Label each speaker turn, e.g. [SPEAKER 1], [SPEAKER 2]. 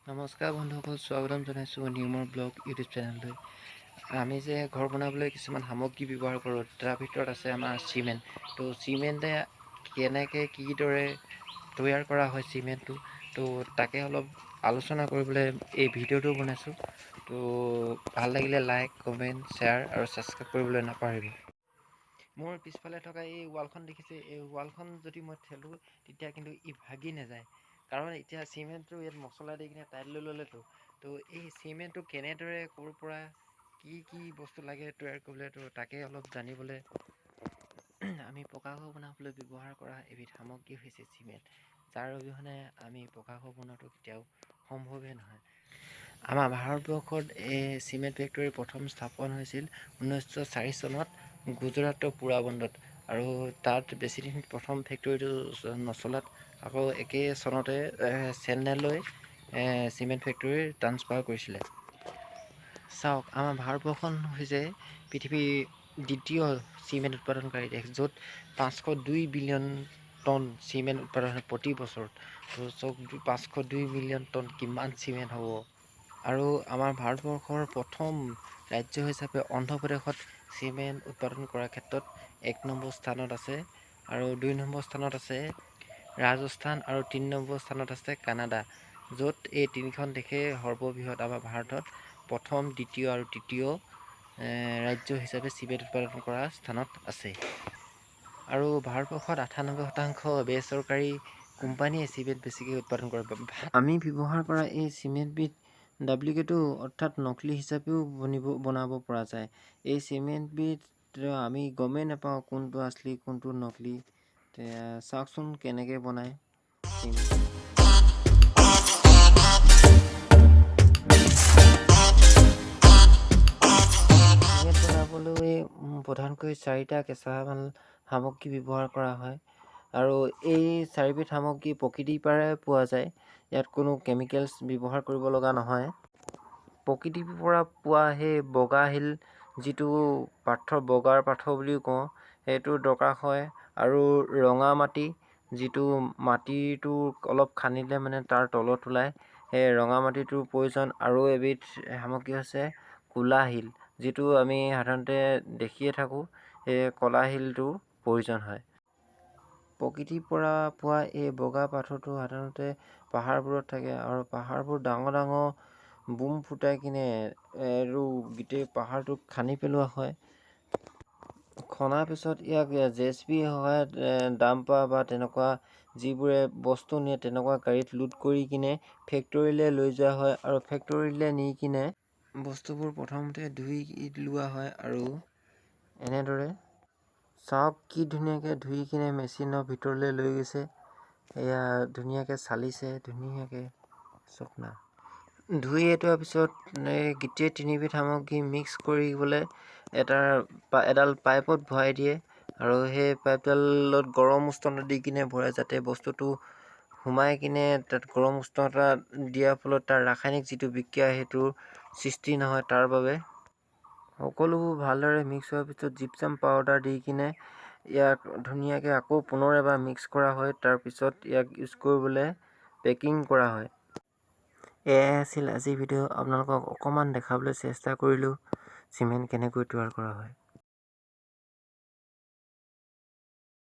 [SPEAKER 1] নমস্কাৰ বন্ধুসকল, স্বাগতম জনাইছোঁ নিৰ্মল ব্লগ ইউটিউব চেনেললৈ। আমি যে ঘৰ বনাবলৈ কিছুমান সামগ্ৰী ব্যৱহাৰ কৰোঁ, তাৰ ভিতৰত আছে আমাৰ চিমেণ্ট। তো চিমেণ্টে কেনেকৈ কিদৰে তৈয়াৰ কৰা হয় চিমেণ্টটো, তো তাকে অলপ আলোচনা কৰিবলৈ এই ভিডিঅ'টো বনাইছোঁ। তো ভাল লাগিলে লাইক, কমেণ্ট, শ্বেয়াৰ আৰু ছাবস্ক্ৰাইব কৰিবলৈ নাপাহৰিব। মোৰ পিছফালে থকা এই ৱালখন দেখিছে, এই ৱালখন যদি মই ঠেলোঁ তেতিয়া কিন্তু ই ভাগি নাযায়, কাৰণ এতিয়া চিমেণ্টটো ইয়াত মছলা দি কিনে টাইট লৈ ল'লেতো। তো এই চিমেণ্টটো কেনেদৰে ক'ৰ পৰা কি বস্তু লাগে তৈয়াৰ কৰিবলৈ, তো তাকে অলপ জানিবলৈ আমি পকা ঘৰ বনাবলৈ ব্যৱহাৰ কৰা এবিধ সামগ্ৰী হৈছে চিমেণ্ট, যাৰ অবিহনে আমি পকা ঘৰ বনোৱাটো কেতিয়াও সম্ভৱেই নহয়। আমাৰ ভাৰতবৰ্ষত এই চিমেণ্ট ফেক্টৰী প্ৰথম স্থাপন হৈছিল 1904 চনত গুজৰাটৰ পোৰাবন্দৰত, আৰু তাত বেছিদিন প্ৰথম ফেক্টৰীটো নচলাত আকৌ একেই চনতে চেন্নাইলৈ চিমেণ্ট ফেক্টৰী ট্ৰান্সফাৰ কৰিছিলে। চাওক, আমাৰ ভাৰতবৰ্ষখন হৈছে পৃথিৱীৰ দ্বিতীয় চিমেণ্ট উৎপাদনকাৰী দেশ, য'ত 502 বিলিয়ন টন চিমেণ্ট উৎপাদন হয় প্ৰতি বছৰত। তো চাওক, 502 বিলিয়ন টন কিমান চিমেণ্ট হ'ব। আৰু আমাৰ ভাৰতবৰ্ষৰ প্ৰথম ৰাজ্য হিচাপে অন্ধ্ৰপ্ৰদেশত চিমেণ্ট উৎপাদন কৰাৰ ক্ষেত্ৰত 1 নম্বৰ স্থানত আছে, আৰু 2 নম্বৰ স্থানত আছে ৰাজস্থান, আৰু 3 নম্বৰ স্থানত আছে কানাডা, য'ত এই তিনিখন দেশে সৰ্ববৃহৎ আমাৰ ভাৰতত প্ৰথম, দ্বিতীয় আৰু তৃতীয় ৰাজ্য হিচাপে চিমেণ্ট উৎপাদন কৰা স্থানত আছে। আৰু ভাৰতবৰ্ষত 98% বেচৰকাৰী কোম্পানীয়ে চিমেণ্ট বেছিকৈ উৎপাদন কৰে। আমি ব্যৱহাৰ কৰা এই চিমেণ্টবিধ ডুপ্লিকেটো অৰ্থাৎ নকলি হিচাপেও বনাব পৰা যায়। এই চিমেণ্টবিধ আমি গমেই নাপাওঁ কোনটো আচলি কোনটো নকলি। চাওকচোন কেনেকৈ বনায় চিমেণ্ট। চিমেণ্ট বনাবলৈ প্ৰধানকৈ 4টা কেঁচা মাল সামগ্ৰী ব্যৱহাৰ কৰা হয়, আৰু এই 4বিধ সামগ্ৰী প্ৰকৃতিৰ পৰাই পোৱা যায়। ইয়াত কোনো কেমিকেলছ ব্যৱহাৰ কৰিব লগা নহয়। প্ৰকৃতিৰ পৰা পোৱা সেই বগা শিল, যিটো বগাৰ পাথৰ বুলিও কওঁ, সেইটো দৰকাৰ হয়। আৰু ৰঙা মাটি, যিটো মাটিটো অলপ খান্দিলে মানে তাৰ তলত ওলায়, সেই ৰঙা মাটিটোৰ প্ৰয়োজন। আৰু এবিধ সামগ্ৰী হৈছে ক'লা শিল, যিটো আমি সাধাৰণতে দেখিয়ে থাকোঁ, সেই ক'লা শিলটোৰ প্ৰয়োজন হয়। প্ৰকৃতিৰ পৰা পোৱা এই বগা পাথৰটো সাধাৰণতে পাহাৰবোৰত থাকে, আৰু পাহাৰবোৰ ডাঙৰ ডাঙৰ বুম ফুটাই কিনে আৰু গোটেই পাহাৰটো খান্দি পেলোৱা হয়। খন্দাৰ পিছত ইয়াক JCB সহায়ত ডাম্পাৰ বা তেনেকুৱা যিবোৰে বস্তু নিয়ে তেনেকুৱা গাড়ীত লোড কৰি কিনে ফেক্টৰীলৈ লৈ যোৱা হয়, আৰু ফেক্টৰীলৈ নি কিনে বস্তুবোৰ প্ৰথমতে ধুই লোৱা হয়। আৰু এনেদৰে চাওক কি ধুনীয়াকৈ ধুই কিনে মেচিনৰ ভিতৰলৈ লৈ গৈছে। এয়া ধুনীয়াকৈ চালিছে, ধুনীয়াকৈ চকনা ধুই এটোৱাৰ পিছত গোটেই 3বিধ সামগ্ৰী মিক্স কৰিবলৈ এডাল পাইপত ভৰাই দিয়ে, আৰু সেই পাইপডালত গৰম উষ্ণতা দি কিনে ভৰাই, যাতে বস্তুটো সোমাই কিনে তাত গৰম উষ্ণতা দিয়াৰ ফলত তাৰ ৰাসায়নিক যিটো বিক্ৰিয়া সেইটোৰ সৃষ্টি নহয়, তাৰ বাবে। সকলোবোৰ ভালদৰে মিক্স হোৱাৰ পিছত জিপচাম পাউডাৰ দি কিনে ইয়াক ধুনীয়াকৈ আকৌ পুনৰ এবাৰ মিক্স কৰা হয়। তাৰপিছত ইয়াক ইউজ কৰিবলৈ পেকিং কৰা হয়। এয়াই আছিল আজিৰ ভিডিঅ'। আপোনালোকক অকণমান দেখাবলৈ চেষ্টা কৰিলোঁ চিমেণ্ট কেনেকৈ তৈয়াৰ কৰা হয়।